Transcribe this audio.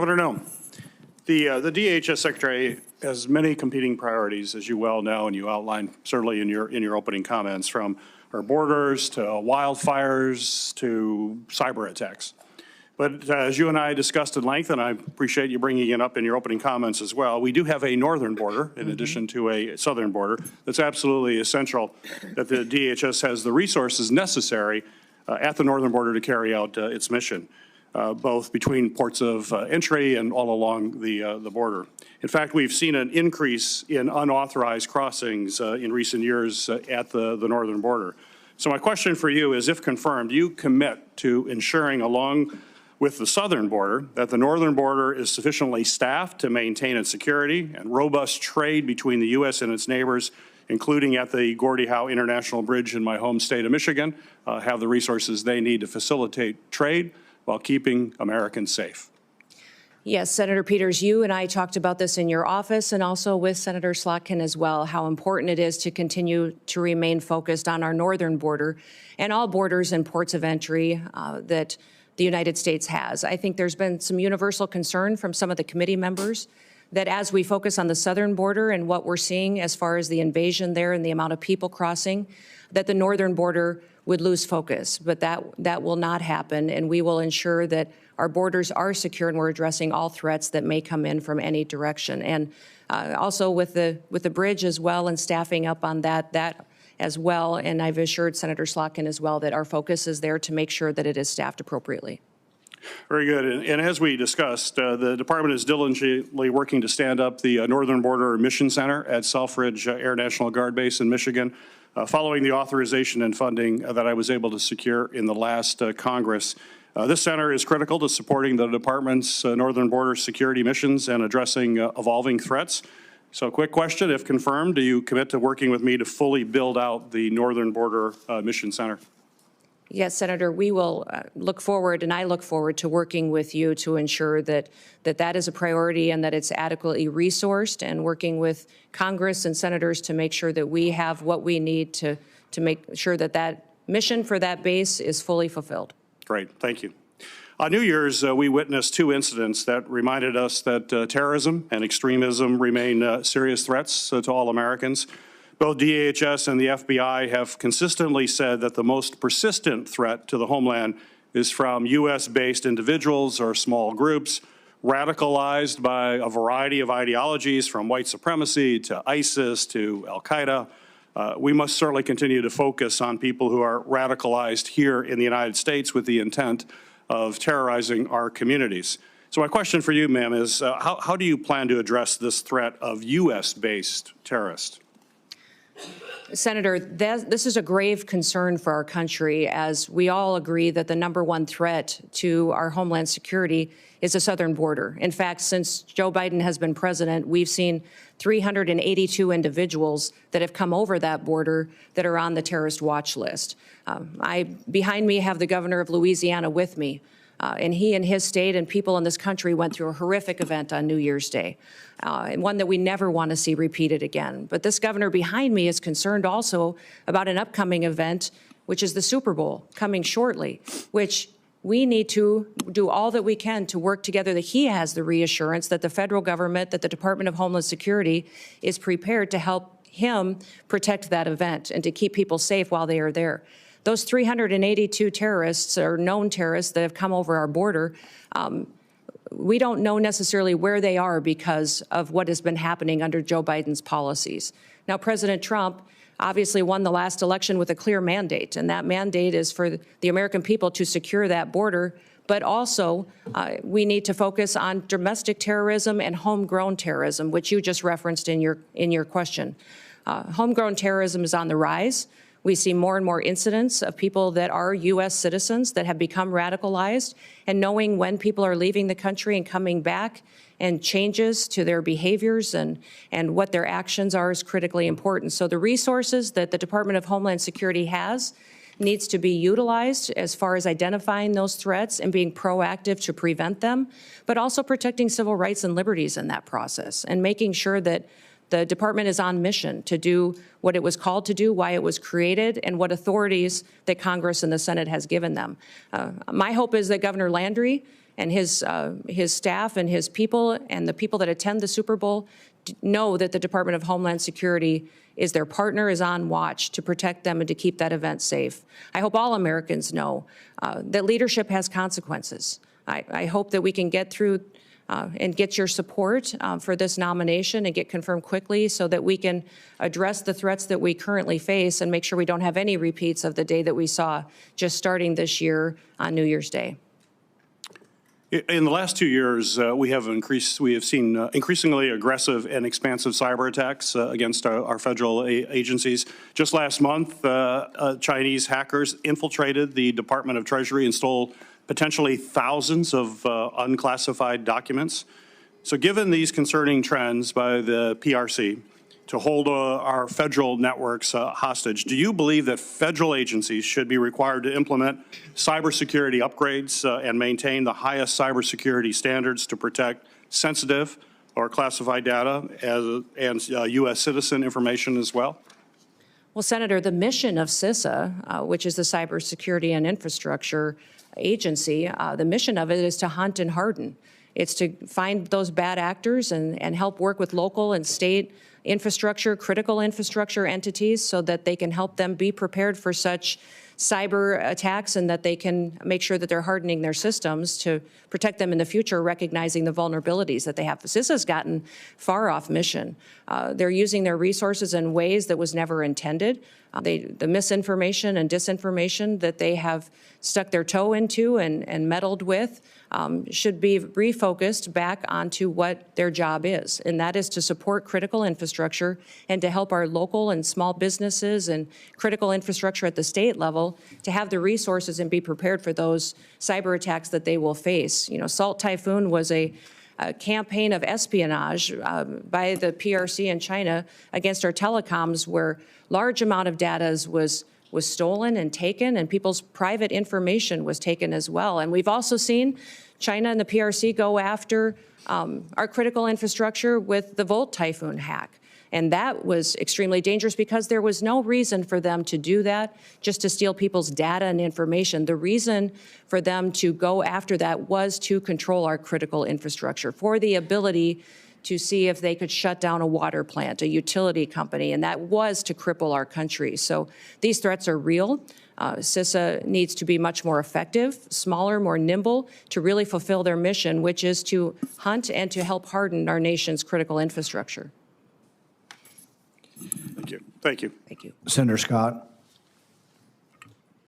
I don't know. The DHS Secretary has many competing priorities, as you well know, and you outlined certainly in your opening comments, from our borders to wildfires to cyber attacks. But as you and I discussed at length, and I appreciate you bringing it up in your opening comments as well, we do have a northern border in addition to a southern border. That's absolutely essential that the DHS has the resources necessary at the northern border to carry out its mission. Both between ports of entry and all along the border. In fact, we've seen an increase in unauthorized crossings in recent years at the northern border. So my question for you is, if confirmed, do you commit to ensuring, along with the southern border, that the northern border is sufficiently staffed to maintain its security and robust trade between the U.S. and its neighbors, including at the Gordie Howe International Bridge in my home state of Michigan, have the resources they need to facilitate trade while keeping Americans safe? Yes, Senator Peters, you and I talked about this in your office and also with Senator Slotkin as well, how important it is to continue to remain focused on our northern border and all borders and ports of entry that the United States has. I think there's been some universal concern from some of the committee members that as we focus on the southern border and what we're seeing as far as the invasion there and the amount of people crossing, that the northern border would lose focus. But that will not happen, and we will ensure that our borders are secure and we're addressing all threats that may come in from any direction. And also with the bridge as well and staffing up on that as well. And I've assured Senator Slotkin as well that our focus is there to make sure that it is staffed appropriately. Very good. And as we discussed, the department is diligently working to stand up the Northern Border Mission Center at Selfridge Air National Guard Base in Michigan, following the authorization and funding that I was able to secure in the last Congress. This center is critical to supporting the department's northern border security missions and addressing evolving threats. So quick question, if confirmed, do you commit to working with me to fully build out the Northern Border Mission Center? Yes, Senator, we will look forward, and I look forward to working with you to ensure that is a priority and that it's adequately resourced, and working with Congress and senators to make sure that we have what we need to make sure that mission for that base is fully fulfilled. Great, thank you. On New Year's, we witnessed two incidents that reminded us that terrorism and extremism remain serious threats to all Americans. Both DHS and the FBI have consistently said that the most persistent threat to the homeland is from U.S.-based individuals or small groups radicalized by a variety of ideologies, from white supremacy to ISIS to al-Qaeda. We must certainly continue to focus on people who are radicalized here in the United States with the intent of terrorizing our communities. So my question for you, ma'am, is how do you plan to address this threat of U.S.-based terrorists? Senator, this is a grave concern for our country, as we all agree that the #1 threat to our homeland security is the southern border. In fact, since Joe Biden has been president, we've seen 382 individuals that have come over that border that are on the terrorist watch list. Behind me have the governor of Louisiana with me. And he and his state and people in this country went through a horrific event on New Year's Day, and one that we never want to see repeated again. But this governor behind me is concerned also about an upcoming event, which is the Super Bowl coming shortly, which we need to do all that we can to work together, that he has the reassurance that the federal government, that the Department of Homeland Security is prepared to help him protect that event and to keep people safe while they are there. Those 382 terrorists or known terrorists that have come over our border, we don't know necessarily where they are because of what has been happening under Joe Biden's policies. Now, President Trump obviously won the last election with a clear mandate, and that mandate is for the American people to secure that border. But also, we need to focus on domestic terrorism and homegrown terrorism, which you just referenced in your question. Homegrown terrorism is on the rise. We see more and more incidents of people that are U.S. citizens that have become radicalized, and knowing when people are leaving the country and coming back and changes to their behaviors and what their actions are is critically important. So the resources that the Department of Homeland Security has needs to be utilized as far as identifying those threats and being proactive to prevent them, but also protecting civil rights and liberties in that process and making sure that the department is on mission to do what it was called to do, why it was created, and what authorities that Congress and the Senate has given them. My hope is that Governor Landry and his staff and his people and the people that attend the Super Bowl know that the Department of Homeland Security is their partner, is on watch to protect them and to keep that event safe. I hope all Americans know that leadership has consequences. I hope that we can get through and get your support for this nomination and get confirmed quickly so that we can address the threats that we currently face and make sure we don't have any repeats of the day that we saw just starting this year on New Year's Day. In the last 2 years, we have seen increasingly aggressive and expansive cyber attacks against our federal agencies. Just last month, Chinese hackers infiltrated the Department of Treasury and stole potentially thousands of unclassified documents. So given these concerning trends by the PRC to hold our federal networks hostage, do you believe that federal agencies should be required to implement cybersecurity upgrades and maintain the highest cybersecurity standards to protect sensitive or classified data and U.S. citizen information as well? Well, Senator, the mission of CISA, which is the Cybersecurity and Infrastructure Agency, the mission of it is to hunt and harden. It's to find those bad actors and help work with local and state infrastructure, critical infrastructure entities so that they can help them be prepared for such cyber attacks and that they can make sure that they're hardening their systems to protect them in the future, recognizing the vulnerabilities that they have. CISA's gotten far off mission. They're using their resources in ways that was never intended. The misinformation and disinformation that they have stuck their toe into and meddled with should be refocused back onto what their job is, and that is to support critical infrastructure and to help our local and small businesses and critical infrastructure at the state level to have the resources and be prepared for those cyber attacks that they will face. You know, Salt Typhoon was a campaign of espionage by the PRC in China against our telecoms, where large amount of data was stolen and taken, and people's private information was taken as well. And we've also seen China and the PRC go after our critical infrastructure with the Volt Typhoon hack. And that was extremely dangerous because there was no reason for them to do that, just to steal people's data and information. The reason for them to go after that was to control our critical infrastructure, for the ability to see if they could shut down a water plant, a utility company, and that was to cripple our country. So these threats are real. CISA needs to be much more effective, smaller, more nimble, to really fulfill their mission, which is to hunt and to help harden our nation's critical infrastructure. Thank you. Thank you. Thank you. Senator Scott.